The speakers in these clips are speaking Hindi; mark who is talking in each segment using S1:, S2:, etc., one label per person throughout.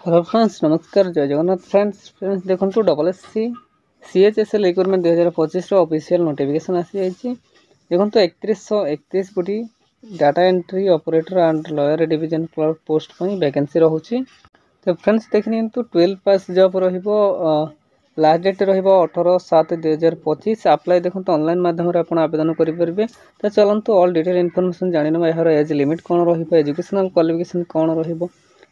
S1: हेलो फ्रेंड्स, नमस्कार, जय जगन्नाथ। फ्रेंड्स देखो double S C CHSL recruitment 2025 official notification आसी जाइए। देखो 3131 गोटी data entry operator and lower division clerk post पर वैकेंसी रोचे। तो फ्रेंड्स देखनी 12 पास जॉब लास्ट डेट रहिबो 18/7/2025। अप्लाई देखो ऑनलाइन माध्यम आप आवेदन करेंगे। तो चलते ऑल डिटेल इनफॉरमेशन जान यार एज लिमिट कौन रजुकेशनल क्वालिफिकेशन कौन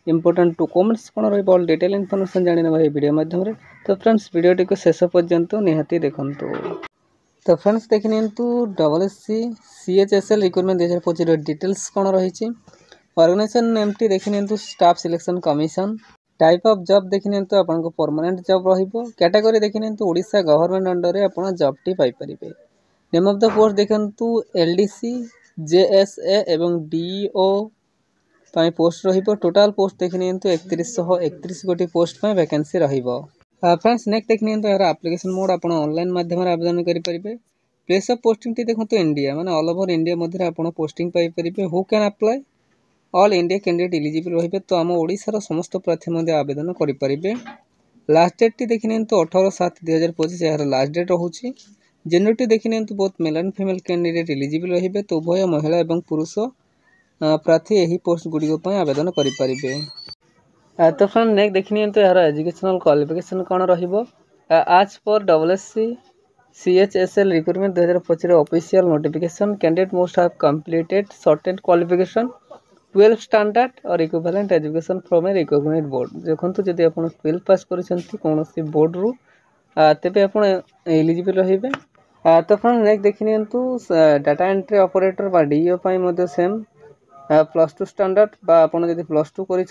S1: इंपोर्टेंट डॉक्यूमेंट्स कौन ऑल डिटेल इनफॉरमेशन जाना वीडियो माध्यम। तो फ्रेंड्स वीडियो को शेष पर्यंत निहाती देखु। तो फ्रेंड्स देखनी double S C CHSL recruitment 2025 details कौन रही। ऑर्गेनाइजेशन नेम टी देखनी staff selection commission. Type of job देखनी आपको परमानेंट जॉब रहिबो। कैटेगरी देखनी ओडिशा गवर्नमेंट अंडर रे आपण जॉब टी पाई परिबे। नेम ऑफ द पोस्ट देखंतु LDC JSA एवं DO पाई पोस्ट रहिबो। टोटल पोस्ट देखनी 3131 गोटी पोस्ट पाई वैकेंसी रहिबो। फ्रेंड्स नेक्स्ट देखनी यार एप्लिकेशन मोड आप ऑनलाइन माध्यम आवेदन करि परिबे। प्लेस ऑफ पोस्टिंग टी देखंतु इंडिया माने ऑल ओवर इंडिया मध्य आपण पोस्टिंग पाई परिबे। Who can apply all India candidate eligible रहिबे। तो आम ओडिसा समस्त प्रार्थी मध्य आवेदन करि परिबे। लास्ट डेट टी देखनी 18/7/2025 यार लास्ट डेट रहउची। जेंडर टी देखनी both male and female candidate eligible रहिबे। तो उभय महिला एवं पुरुष प्रार्थी यही पोस्ट गुड़िक आवेदन करेंगे। तो फ्रेंड नेक्स्ट देखनी यार एजुकेशनल क्वालिफिकेशन कौन आज पर double S C CHSL recruitment 2025 official notification candidate most have completed certain qualification 12 standard और equivalent education from a recognised board. देखो जब आप 12 पास कौन बोर्ड रु तेज आप एलिजिबल रहिबे। तो फ्रेंड नेक्स्ट देखनी डाटा एंट्री ऑपरेटर बा DO सेम +2 स्टैंडर्ड आपड़ी +2 कर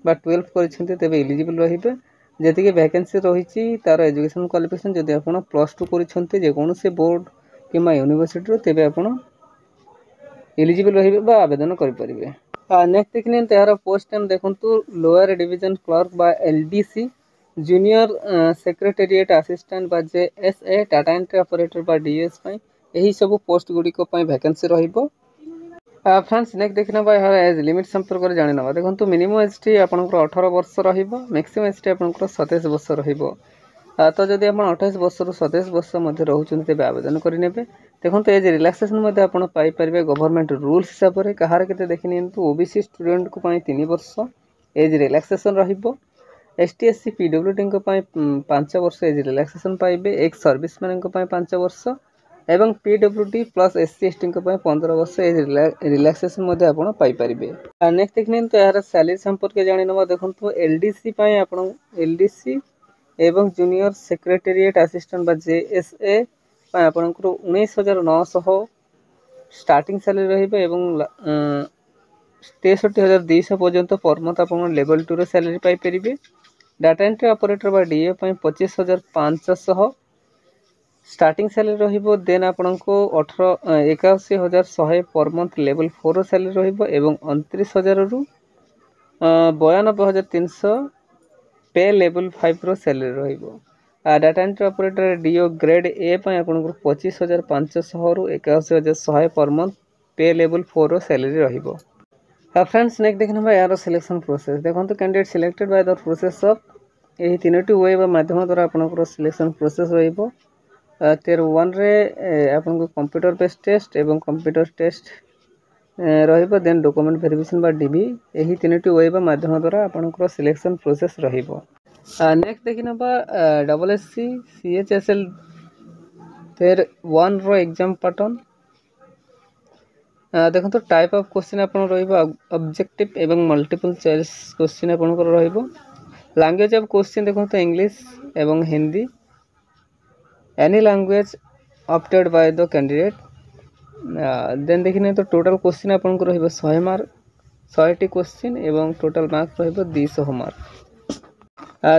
S1: 12 कर तेज एलिजिबल रहिबे। जी वैकेंसी रही तार एजुकेशन क्वालिफिकेशन जब आप +2 कर जेकोसी बोर्ड कि यूनिवर्सिटी तेज आप एलिजिबल रहिबे आवेदन करेंगे। नेक्स्ट देखनी यार पोस्ट टाइम देखूँ लोअर डिवीजन क्लर्क बा LDC जूनियर सेक्रेटेरिएट असिस्टेंट बा JSA डाटा एंट्री ऑपरेटर बा DS यही सब पोस्ट गुड़िक वैकेंसी रहिबो। फ्रेंड्स नेक्स्ट देखना यार एज लिमिट संपर्क में जाना देखो मिनिमम एज टी आप 18 वर्ष मैक्सिमम एज टी आप 27 वर्ष रहिबो। तो जब आप 28 वर्ष रु 27 वर्ष मध्य रोचे तेज आवेदन करेंगे। देखो एज रिलैक्सेशन आपरे गवर्नमेंट रूल्स हिसाब से कहार के देखनी OBC स्टूडेंट को 3 वर्ष एज रिलैक्सेशन रहिबो। ST SC PWD 5 वर्ष एज रिलैक्सेशन पाइबे। एक्स सर्विस मैन 5 वर्ष एवं PWD प्लस SC ST 15 वर्ष एज रिलैक्सेशन पाइपारे। नेक्स्ट देखनी यार सैलरी संपर्क जाना देखो LDC LDC एवं जूनियर सेक्रेटेरिएट असिस्टेंट बा JSA आपन 19,900 स्टार्टिंग सैलरी रहिबे एवं 63,200 पर्यंत पर मंथ आप लेवल 2 रो सैलरी पाई परिबे। डाटा एंट्री ऑपरेटर बा DA 25,500 स्टार्टिंग सैलरी रहिबो। देन आपन को 81,100 पर मंथ लेवल 4 रो सैलरी रहिबो एवं 29,000 रु 92,300 पे लेवल 5 रो सैलरी रहिबो। Data entry operator DO grade A आपन को 25,500 रु 81,100 पर मंथ पे लेवल 4 रो सैलरी रहिबो। फ्रेंड्स नेक्स्ट देखना यार सिलेक्शन प्रोसेस देखो candidate selected by the process of यही 3टी वे माध्यम द्वारा आपन सिलेक्शन प्रोसेस रहिबो। Tier 1 रे आपन को कंप्यूटर बेस्ड टेस्ट एवं कंप्यूटर टेस्ट रहिबो। देन डॉक्यूमेंट वेरिफिकेशन बा DB यही 3टी वे माध्यम द्वारा आपन सिलेक्शन प्रोसेस रहिबो। नेक्स्ट देखिना double S C CHSL Tier 1 रो एग्जाम पैटर्न देखो तो टाइप ऑफ क्वेश्चन आपन रहिबो ऑब्जेक्टिव एवं मल्टीपल चॉइस क्वेश्चन आपन रहिबो। लैंग्वेज ऑफ क्वेश्चन देखो तो इंग्लिश एवं Hindi any language opted by the candidate. Then देखिने तो टोटल क्वेश्चन आपन को रहिबो 100 मार्क 100टी क्वेश्चन एवं टोटल मार्क रहिबो 200 मार्क।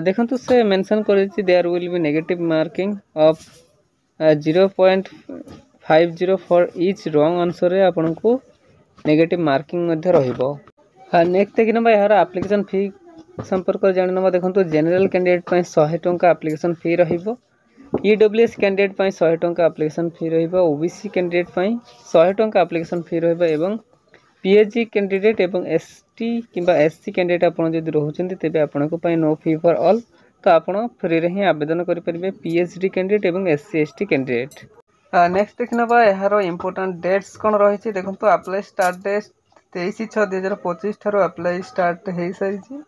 S1: देखंतु से मेंशन करिछि there will be negative marking of 0.50 for each wrong answer रे आपन को नेगेटिव मार्किंग मध्ये रहिबो। नेक्स्ट देखिना यार एप्लीकेशन फी संपर्क जानिना देखंतु जनरल कैंडिडेट पय 100 टंका एप्लीकेशन फी रहिबो। EWS कैंडिडेट पय 100 टंका एप्लीकेशन फी रहिबो। OBC कैंडिडेट पय 100 टंका एप्लीकेशन फी रहिबो एवं पीएचडी कैंडिडेट एवं एसटी किंबा एससी कैंडिडेट आपन जदि रहउछन्ती तेबे आपनको पई नो फी फॉर ऑल तो आपन फ्री रे ही आवेदन करि परिबे पीएचडी कैंडिडेट एवं एससी एसटी कैंडिडेट। नेक्स्ट देखनबा यार इंपोर्टेंट डेट्स कोन रहिछि देखंतु अप्लाई स्टार्ट डेट 23/6/2025 ठारो अप्लाई स्टार्ट हेई सारिछि।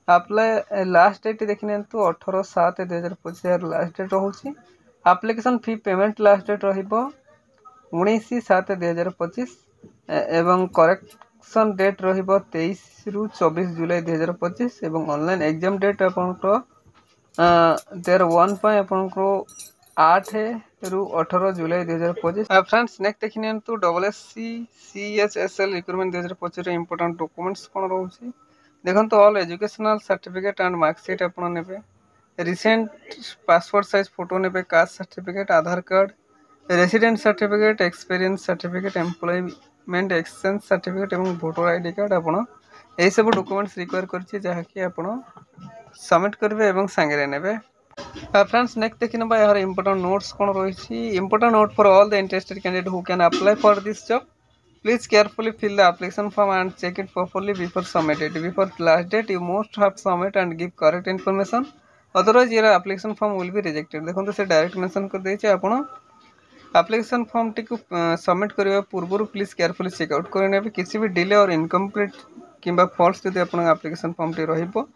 S1: अप्लाई लास्ट डेट देखिनंतु 18/7/2025 लास्ट डेट रहउछि। Application fee payment last date रहिबो 19/7/2025 एवं करेक्शन डेट रहिबो 23 रु 24 जुलाई 2025 एवं ऑनलाइन एग्जाम डेट आपनको 13/1 पय आपनको 8 रु 18 जुलाई 2025। फ्रेंड्स नेक्स्ट देखिनंतु डबलएससी सीएचएसएल रिक्रूटमेंट 2025 रे इंपोर्टेंट डॉक्यूमेंट्स कोन रहउछि देखंतु all educational certificate and marksheet आपन नेबे, रिसेंट पासपोर्ट साइज फोटो नेबे, caste certificate, Aadhaar card, resident certificate, experience certificate, employment exchange certificate एवं वोटर आईडी कार्ड आपन एई सब डॉक्यूमेंट्स रिक्वायर करछि जहा कि आपन सबमिट करबे एवं संगे नेबे। फ्रेंड्स नेक्स्ट देखिनबा यार इंपोर्टेंट नोट्स कोन रहिछि important note for all the interested candidate who can apply for this job. Please carefully fill the application form and check it properly before submit it. Before last date, you must have submit and give correct information. Otherwise, your application form will be rejected. देखो से डायरेक्ट मेंशन कर देछि आपण एप्लीकेशन फॉर्म टी को सबमिट करबा पूर्व प्लीज केयरफुली चेक आउट करने किसी भी डिले और इनकम्प्लीट किंबा फॉल्स जदि आपण एप्लीकेशन फॉर्म टी रहिबो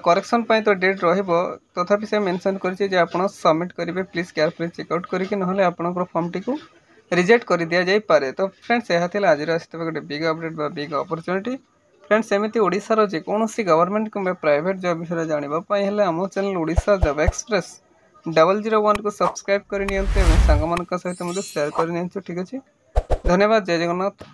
S1: करेक्शन पय तो डेट रहिबो तथापि से मेंशन करछि जे आपण सबमिट करिवे प्लीज केयरफुली चेक आउट करिके नहले आपनकर फॉर्म टी को रिजेक्ट कर दिया जाई पारे। तो फ्रेंड्स यह थिला आज आसते गोटे बिग अपडेट बा बिग अपॉर्चुनिटी। फ्रेंड्स एमती ओडिसा जे कोनोसी गवर्नमेंट किंबा प्राइवेट जॉब विषय जानिबा पय हेले हमो चैनल ओडिसा जॉब एक्सप्रेस 001 को सब्सक्राइब करि नियंते एवं संग मानक सहित मते शेयर करि नियंते। ठीक अछि, धन्यवाद, जय जगन्नाथ।